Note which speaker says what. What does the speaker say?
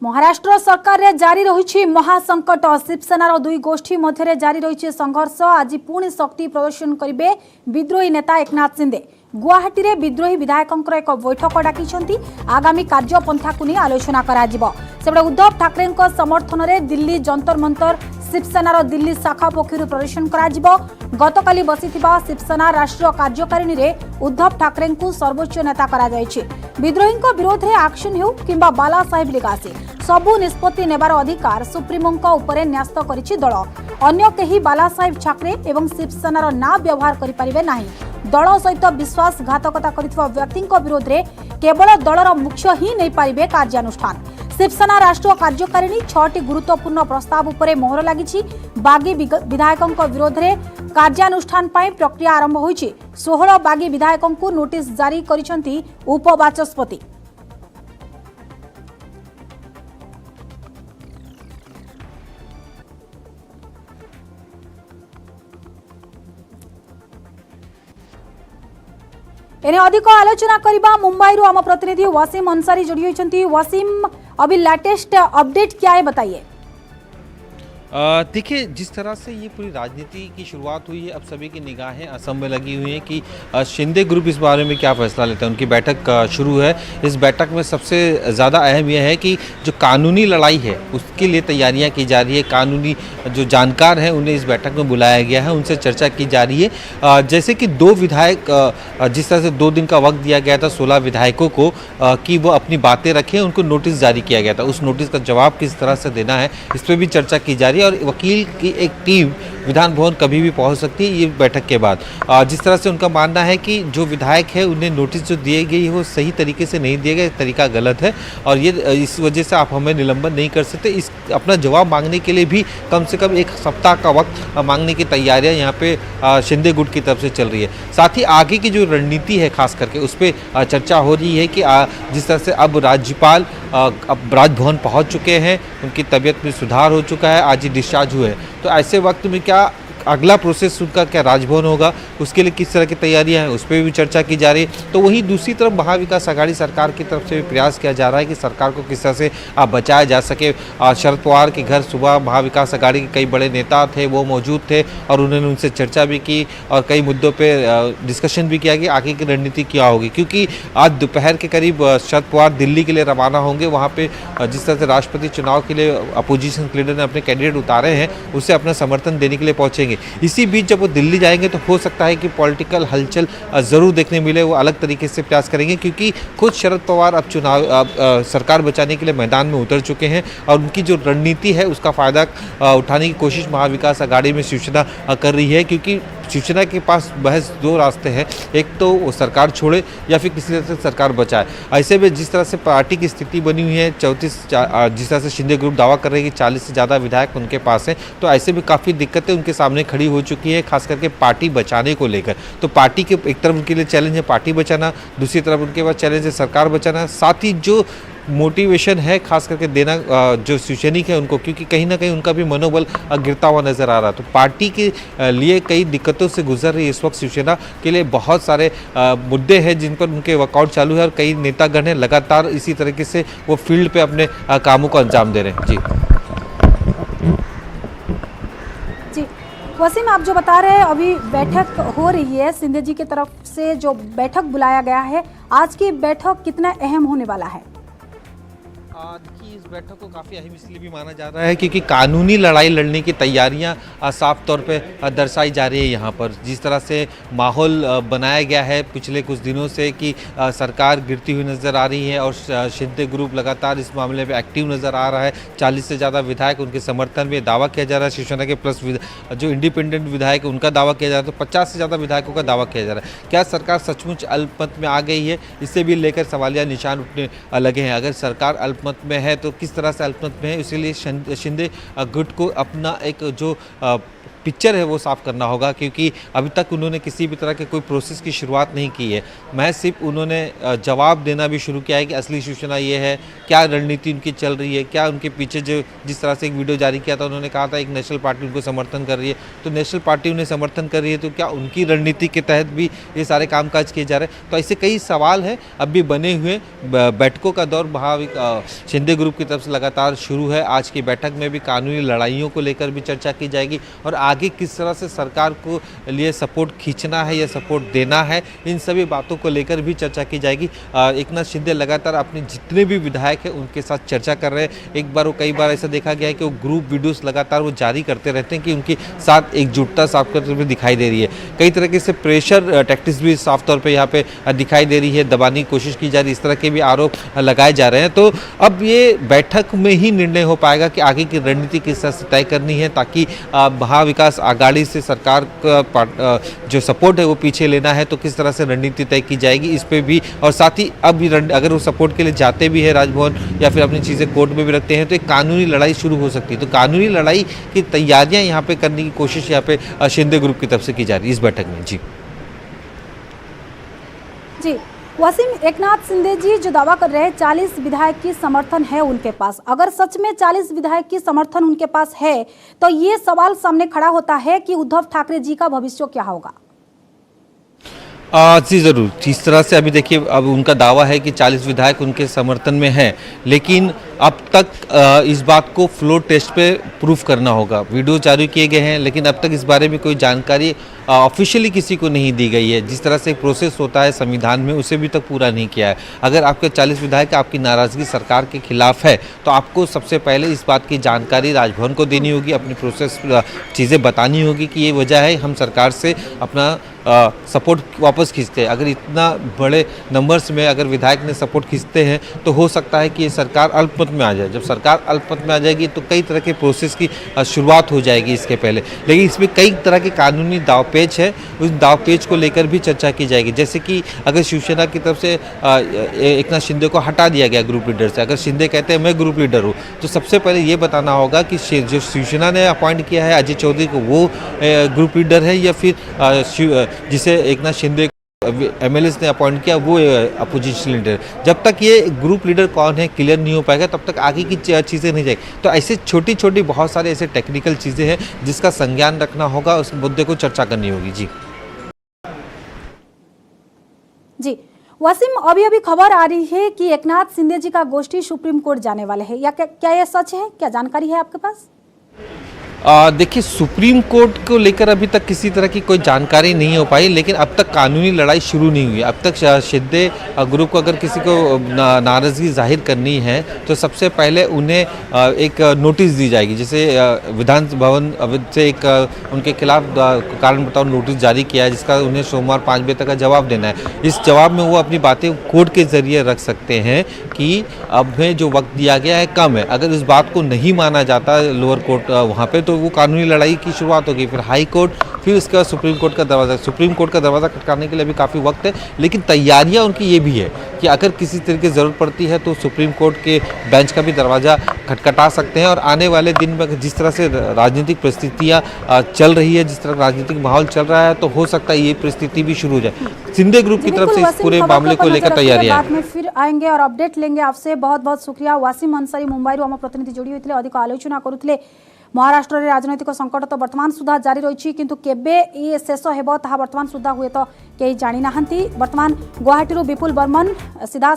Speaker 1: महाराष्ट्र सरकार रे जारी रही महासंकट। शिवसेनार दुई गोष्ठी मध्य जारी रही संघर्ष। आज पुणी शक्ति प्रदर्शन करेंगे विद्रोही नेता एकनाथ शिंदे। गुवाहाटी रे विद्रोही विधायकों एक बैठक डाकी आगामी कार्यपंथा को नहीं आलोचना करा। उद्धव ठाकरे समर्थन में दिल्ली जंतर मंतर शिवसेनार दिल्ली शाखा पक्षर प्रदर्शन करा। गतकाली बसिथिबा शिवसेना राष्ट्रीय कार्यकारिणी रे उद्धव ठाकरे को सर्वोच्च नेता करा जायछि। विद्रोही विरोध में एक्शन हो किंबा बाला साहेब लिगासी सबु निष्पत्ति नेबार अधिकार सुप्रीमों उपरे न्यस्त करिछि दल। अन्य केही बाला साहेब ठाकरे एवं शिवसेनार ना व्यवहार करि परिबे नाही। दल सहित विश्वासघातकता करिथिबा व्यक्ति विरोध में केवल दलर मुख्य ही नहीं पारिबे कार्यानुष्ठान। शिवसेना राष्ट्रीय कार्यकारिणी 6टी गुरुत्वपूर्ण प्रस्ताव उपरे मोहर लागिछि। बागी विधायकों विरोध में कार्यानुष्ठान पाई प्रक्रिया आरंभ होइछि। 16 बागी विधायकों को नोटिस जारी करिसेंती उपबाचस्पति। एने अधिक आलोचना करबा मुंबई रो आम प्रतिनिधि वसीम अंसारी जोड़ी होइछंती। वसीम, अभी लेटेस्ट अपडेट क्या है बताइए।
Speaker 2: देखिए, जिस तरह से ये पूरी राजनीति की शुरुआत हुई है, अब सभी की निगाहें असम में लगी हुई हैं कि शिंदे ग्रुप इस बारे में क्या फैसला लेता है। उनकी बैठक शुरू है। इस बैठक में सबसे ज़्यादा अहम यह है कि जो कानूनी लड़ाई है उसके लिए तैयारियां की जा रही है। कानूनी जो जानकार हैं उन्हें इस बैठक में बुलाया गया है, उनसे चर्चा की जा रही है। जैसे कि 2 विधायक, जिस तरह से 2 दिन का वक्त दिया गया था 16 विधायकों को कि वो अपनी बातें रखें, उनको नोटिस जारी किया गया था। उस नोटिस का जवाब किस तरह से देना है इस पर भी चर्चा की जा रही है। और वकील की एक टीम विधान भवन कभी भी पहुंच सकती है ये बैठक के बाद। जिस तरह से उनका मानना है कि जो विधायक है उन्हें नोटिस जो दिए गई है वो सही तरीके से नहीं दिए गए, तरीका गलत है और ये इस वजह से आप हमें निलंबन नहीं कर सकते। इस अपना जवाब मांगने के लिए भी कम से कम 1 सप्ताह का वक्त मांगने की तैयारियां यहाँ पे शिंदे गुट की तरफ से चल रही है। साथ ही आगे की जो रणनीति है खास करके उस पर चर्चा हो रही है कि जिस तरह से अब राज्यपाल अब राजभवन पहुँच चुके हैं, उनकी तबीयत में सुधार हो चुका है, आज ही डिस्चार्ज हुए, तो ऐसे वक्त में क्या अगला प्रोसेस उनका क्या राजभवन होगा, उसके लिए किस तरह की तैयारियां हैं उस पर भी चर्चा की जा रही है। तो वहीं दूसरी तरफ महाविकास आघाड़ी सरकार की तरफ से भी प्रयास किया जा रहा है कि सरकार को किस तरह से बचाया जा सके। शरद पवार के घर सुबह महाविकास आघाड़ी के कई बड़े नेता थे, वो मौजूद थे और उन्होंने उनसे चर्चा भी की और कई मुद्दों पर डिस्कशन भी किया कि आगे की रणनीति क्या होगी। क्योंकि आज दोपहर के करीब शरद पवार दिल्ली के लिए रवाना होंगे। वहाँ पर जिस तरह से राष्ट्रपति चुनाव के लिए अपोजिशन लीडर ने अपने कैंडिडेट उतारे हैं उसे अपना समर्थन देने के लिए पहुँचेंगे। इसी बीच जब वो दिल्ली जाएंगे तो हो सकता है कि पॉलिटिकल हलचल जरूर देखने मिले। वो अलग तरीके से प्रयास करेंगे क्योंकि खुद शरद पवार अब सरकार बचाने के लिए मैदान में उतर चुके हैं और उनकी जो रणनीति है उसका फायदा उठाने की कोशिश महाविकास आघाड़ी में शिवसेना कर रही है। क्योंकि शिवसेना के पास महज 2 रास्ते हैं, एक तो वो सरकार छोड़े या फिर किसी तरह से सरकार बचाए। ऐसे में जिस तरह से पार्टी की स्थिति बनी हुई है 34, जिस तरह से शिंदे ग्रुप दावा कर रहे हैं कि 40 से ज़्यादा विधायक उनके पास हैं, तो ऐसे में काफ़ी दिक्कतें उनके सामने खड़ी हो चुकी है, खास करके पार्टी बचाने को लेकर। तो पार्टी के एक तरफ उनके लिए चैलेंज है पार्टी बचाना, दूसरी तरफ उनके पास चैलेंज है सरकार बचाना। साथ ही जो मोटिवेशन है खास करके देना जो शिवसैनिक है उनको, क्योंकि कहीं ना कहीं उनका भी मनोबल गिरता हुआ नजर आ रहा। तो पार्टी के लिए कई दिक्कतों से गुजर रही है इस वक्त शिवसेना के लिए। बहुत सारे मुद्दे हैं जिन पर उनके वर्कआउट चालू है और कई नेतागण हैं लगातार इसी तरीके से वो फील्ड पे अपने कामों को अंजाम दे रहे हैं।
Speaker 1: जी वसीम, आप जो बता रहे हैं अभी बैठक हो रही है शिंदे जी की तरफ से, जो बैठक बुलाया गया है, आज की बैठक कितना अहम होने वाला है?
Speaker 2: देखिए, इस बैठक को काफ़ी अहम इसलिए भी माना जा रहा है क्योंकि कानूनी लड़ाई लड़ने की तैयारियां साफ तौर पे दर्शाई जा रही है। यहाँ पर जिस तरह से माहौल बनाया गया है पिछले कुछ दिनों से कि सरकार गिरती हुई नज़र आ रही है और शिंदे ग्रुप लगातार इस मामले में एक्टिव नज़र आ रहा है। 40 से ज़्यादा विधायक उनके समर्थन में दावा किया जा रहा है शिवसेना के, प्लस जो इंडिपेंडेंट विधायक उनका दावा किया जा रहा है। तो 50 से ज़्यादा विधायकों का दावा किया जा रहा है। क्या सरकार सचमुच अल्पमत में आ गई है, इससे भी लेकर सवालिया निशान उठने लगे हैं। अगर सरकार अल्पमत में है तो किस तरह से अल्पमत में है, इसीलिए शिंदे गुट को अपना एक जो पिक्चर है वो साफ करना होगा, क्योंकि अभी तक उन्होंने किसी भी तरह के कोई प्रोसेस की शुरुआत नहीं की है। महज सिर्फ उन्होंने जवाब देना भी शुरू किया है कि असली शिवसेना ये है, क्या रणनीति उनकी चल रही है, क्या उनके पीछे जो जिस तरह से एक वीडियो जारी किया था, उन्होंने कहा था एक नेशनल पार्टी उनको समर्थन कर रही है, तो नेशनल पार्टी उन्हें समर्थन कर रही है तो क्या उनकी रणनीति के तहत भी ये सारे कामकाज किए जा रहे हैं? तो ऐसे कई सवाल हैं अब भी बने हुए। बैठकों का दौर शिंदे ग्रुप की तरफ से लगातार शुरू है। आज की बैठक में भी कानूनी लड़ाइयों को लेकर भी चर्चा की जाएगी और आगे किस तरह से सरकार को लिए सपोर्ट खींचना है या सपोर्ट देना है, इन सभी बातों को लेकर भी चर्चा की जाएगी। एकनाथ शिंदे लगातार अपने जितने भी विधायक हैं उनके साथ चर्चा कर रहे हैं। एक बार वो कई बार ऐसा देखा गया है कि वो ग्रुप वीडियोस लगातार वो जारी करते रहते हैं कि उनके साथ एकजुटता साफ करते हुए दिखाई दे रही है। कई तरीके से प्रेशर टैक्टिक्स भी साफ तौर पे यहाँ पे दिखाई दे रही है, दबाने की कोशिश की जा रही है, इस तरह के भी आरोप लगाए जा रहे हैं। तो अब ये बैठक में ही निर्णय हो पाएगा कि आगे की रणनीति किस तरह से तय करनी है, ताकि महाविकास आघाड़ी से सरकार का जो सपोर्ट है वो पीछे लेना है तो किस तरह से रणनीति तय की जाएगी इस पे भी। और साथ ही अब अगर वो सपोर्ट के लिए जाते भी है राजभवन या फिर अपनी चीज़ें कोर्ट में भी रखते हैं तो एक कानूनी लड़ाई शुरू हो सकती है। तो कानूनी लड़ाई की तैयारियां यहाँ पे करने की कोशिश यहाँ पे शिंदे ग्रुप की तरफ से की जा रही है इस बैठक में। जी
Speaker 1: वसीम, एकनाथ शिंदे जी जो दावा कर रहे हैं 40 विधायक की समर्थन है उनके पास, अगर सच में 40 विधायक की समर्थन उनके पास है तो ये सवाल सामने खड़ा होता है कि उद्धव ठाकरे जी का भविष्य क्या होगा?
Speaker 2: जी ज़रूर। जिस तरह से अभी देखिए अब उनका दावा है कि 40 विधायक उनके समर्थन में हैं, लेकिन अब तक इस बात को फ्लोर टेस्ट पे प्रूफ करना होगा। वीडियो जारी किए गए हैं लेकिन अब तक इस बारे में कोई जानकारी ऑफिशियली किसी को नहीं दी गई है। जिस तरह से प्रोसेस होता है संविधान में उसे भी तक पूरा नहीं किया है। अगर आपके 40 विधायक आपकी नाराज़गी सरकार के खिलाफ है तो आपको सबसे पहले इस बात की जानकारी राजभवन को देनी होगी, अपनी प्रोसेस चीज़ें बतानी होगी कि ये वजह है हम सरकार से अपना सपोर्ट वापस खींचते हैं। अगर इतना बड़े नंबर्स में अगर विधायक ने सपोर्ट खींचते हैं तो हो सकता है कि ये सरकार अल्पमत में आ जाए। जब सरकार अल्पमत में आ जाएगी तो कई तरह के प्रोसेस की शुरुआत हो जाएगी इसके पहले। लेकिन इसमें कई तरह के कानूनी दावपेच है, उस दावपेच को लेकर भी चर्चा की जाएगी। जैसे कि अगर शिवसेना की तरफ से एकनाथ शिंदे को हटा दिया गया ग्रुप लीडर से, अगर शिंदे कहते हैं मैं ग्रुप लीडर हूँ, तो सबसे पहले ये बताना होगा कि जो शिवसेना ने अपॉइंट किया है अजय चौधरी को वो ग्रुप लीडर है या फिर जिसे एकनाथ शिंदे एमएलए ने अपॉइंट किया वो अपोजिशन लीडर। जब तक ये ग्रुप लीडर कौन है क्लियर नहीं हो पाएगा तब तक आगे की चीज़ें नहीं जाएगी। तो ऐसे छोटी छोटी बहुत सारे ऐसे टेक्निकल चीज़ें हैं जिसका संज्ञान रखना होगा, उस मुद्दे को चर्चा करनी होगी।
Speaker 1: जी वसीम, अभी अभी खबर आ रही है कि एकनाथ शिंदे जी का गोष्ठी सुप्रीम कोर्ट जाने वाले हैं, या क्या यह सच है? क्या जानकारी है आपके पास?
Speaker 2: देखिए सुप्रीम कोर्ट को लेकर अभी तक किसी तरह की कोई जानकारी नहीं हो पाई, लेकिन अब तक कानूनी लड़ाई शुरू नहीं हुई। अब तक शिंदे ग्रुप को अगर किसी को नाराज़गी जाहिर करनी है तो सबसे पहले उन्हें एक नोटिस दी जाएगी। जैसे विधान भवन से एक उनके खिलाफ कारण बताओ नोटिस जारी किया है जिसका उन्हें सोमवार 5 बजे तक का जवाब देना है। इस जवाब में वो अपनी बातें कोर्ट के जरिए रख सकते हैं कि अब में जो वक्त दिया गया है कम है। अगर इस बात को नहीं माना जाता लोअर कोर्ट वहाँ पे तो वो कानूनी लड़ाई की शुरुआत होगी, फिर हाई कोर्ट, फिर उसके बाद सुप्रीम कोर्ट का दरवाज़ा। सुप्रीम कोर्ट का दरवाज़ा खटकाने के लिए भी काफ़ी वक्त है, लेकिन तैयारियां उनकी ये भी है कि अगर किसी तरह की ज़रूरत पड़ती है तो सुप्रीम कोर्ट के बेंच का भी दरवाज़ा खटखटा सकते हैं। और आने वाले दिन में जिस तरह से राजनीतिक परिस्थितियाँ चल रही है, जिस तरह राजनीतिक माहौल चल रहा है, तो हो सकता है ये परिस्थिति भी शुरू हो जाए। शिंदे ग्रुप की तरफ से इस पूरे मामले को लेकर तैयारियां
Speaker 1: में फिर आएंगे और अपडेट लेंगे आपसे। बहुत बहुत शुक्रिया वसीम अंसारी मुंबई आम प्रतिनिधि जोड़ी होते अधिक आलोचना करुले। महाराष्ट्र में राजनैतिक संकट तो वर्तमान सुधा जारी रही, किंतु केबे ये शेष हेब ताहा वर्तमान सुधा हुए तो कहीं जानी नाहंती। वर्तमान गुवाहाटी विपुल बर्मन सीधा